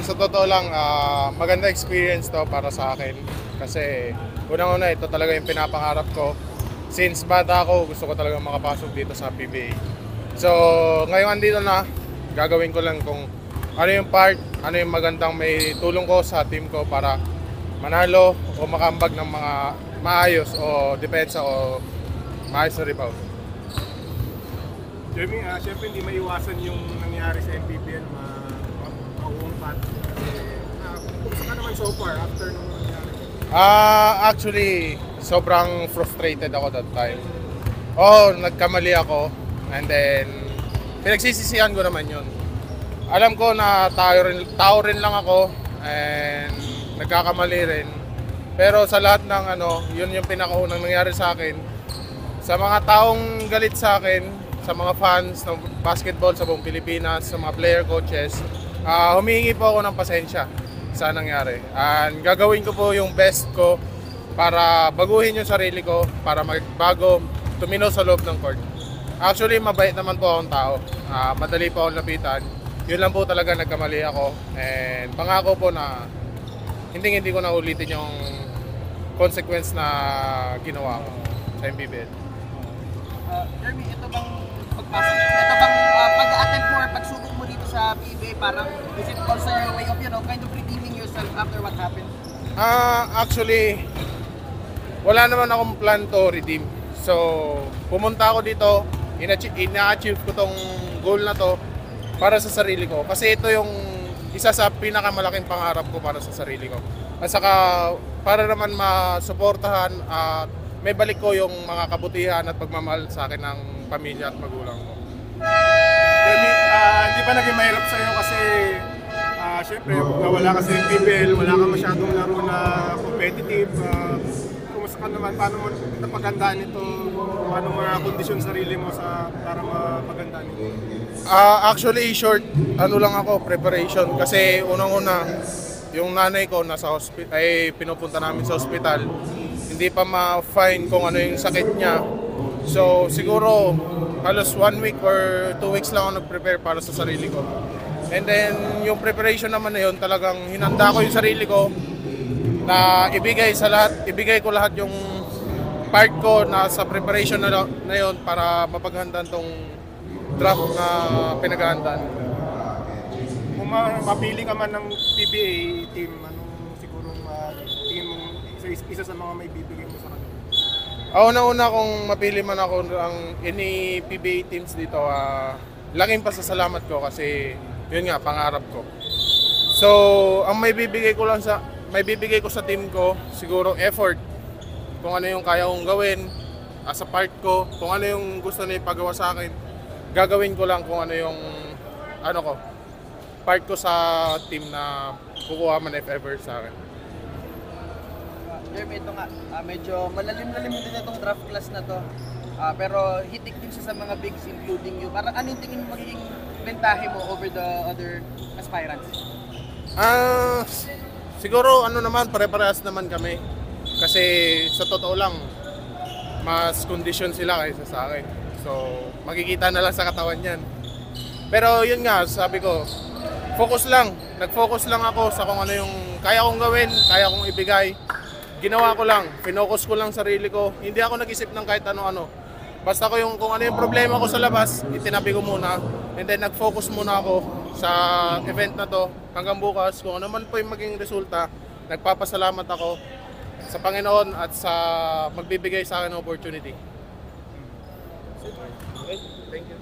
Sa totoo lang, maganda experience to para sa akin. Kasi unang-una, ito talaga yung pinapangarap ko. Since bata ako, gusto ko talaga makapasok dito sa PBA. So, ngayon andito na, gagawin ko lang kung ano yung part, ano yung magandang may tulong ko sa team ko para manalo o makambag ng mga maayos o depensa o maayos na rebound. Jeremy, syempre hindi maiwasan yung nangyari sa MPBL, mauungkat. Kumusta ka naman so far after nung nangyari? Actually, sobrang frustrated ako that time. Oh, nagkamali ako. And then, pinagsisisihan ko naman yun. Alam ko na tao rin lang ako. And nagkakamali rin. Pero sa lahat ng yun yung pinakaunang nangyari sa akin. Sa mga taong galit sa akin, sa mga fans ng basketball sa buong Pilipinas, sa mga player coaches, humihingi po ako ng pasensya sa nangyari. And gagawin ko po yung best ko para baguhin yung sarili ko, para magbago, tumino sa loob ng court. Actually, mabait naman po akong tao. Madali po akong lapitan. Yun lang po talaga nagkamali ako. And pangako po na hindi ko na ulitin yung consequence na ginawa ko sa MPBL. Jeremy, ito bang pag-attempt mo or pagsubok mo dito sa PBA, parang is it also your way of, kind of redeeming yourself after what happened? Actually, wala naman akong plan to redeem. So, pumunta ako dito, ina-achieve ko tong goal na to para sa sarili ko. Kasi ito yung isa sa pinakamalaking pangarap ko para sa sarili ko. At saka, para naman masuportahan at may balik ko yung mga kabutihan at pagmamahal sa akin ng pamilya at magulang ko. Jeremy, hindi ba naging mahirap sa'yo kasi syempre nawala kasi yung PBL, wala ka masyadong laro na competitive. Kumusta ka naman? Paano mo napagandaan ito? Paano mo na-kondisyon sarili mo para mapagandaan ito? Actually, short, lang ako, preparation. Kasi unang-una, yung nanay ko nasa pinupunta namin sa ospital. Hindi pa ma-find kung ano yung sakit niya. So, siguro, halos 1 week or 2 weeks lang ako nag-prepare para sa sarili ko. And then, yung preparation naman na yun, talagang hinanda ko yung sarili ko na ibigay ko lahat yung part ko na sa preparation na yun para mapaghandaan tong draft na pinaghahandaan. Kung mapili ka man ng PBA team, anong siguro team isa sa mga may bibigay mo sa kanila? Una-una kung mapili man ako ang any PBA teams dito, laking pasasalamat ko kasi yun nga, pangarap ko. So, ang may bibigay ko sa team ko, siguro effort. Kung ano yung kaya kong gawin, as a part ko, kung ano yung gusto nila ipagawa sa akin, gagawin ko lang kung ano yung part ko sa team na kukuha man if ever sa akin. Jeremy, ito nga, medyo malalim-lalim din itong draft class na to. Pero hitik din siya sa mga bigs including you. Parang anong tingin mo magiging bentahe mo over the other aspirants? Siguro naman, pare-parehas naman kami. Kasi sa totoo lang, mas kondisyon sila kaysa sa akin. So, makikita na lang sa katawan yan. Pero yun nga, sabi ko, focus lang. Nag-focus lang ako sa kung ano yung kaya kong gawin, kaya kong ibigay. Ginawa ko lang, pinocus ko lang sarili ko. Hindi ako nag-isip ng kahit ano-ano. Basta ko kung ano yung problema ko sa labas, itinabi ko muna. And then nag-focus muna ako sa event na to. Hanggang bukas, kung ano man po yung maging resulta, nagpapasalamat ako sa Panginoon at sa magbibigay sa akin ng opportunity. Okay, thank you.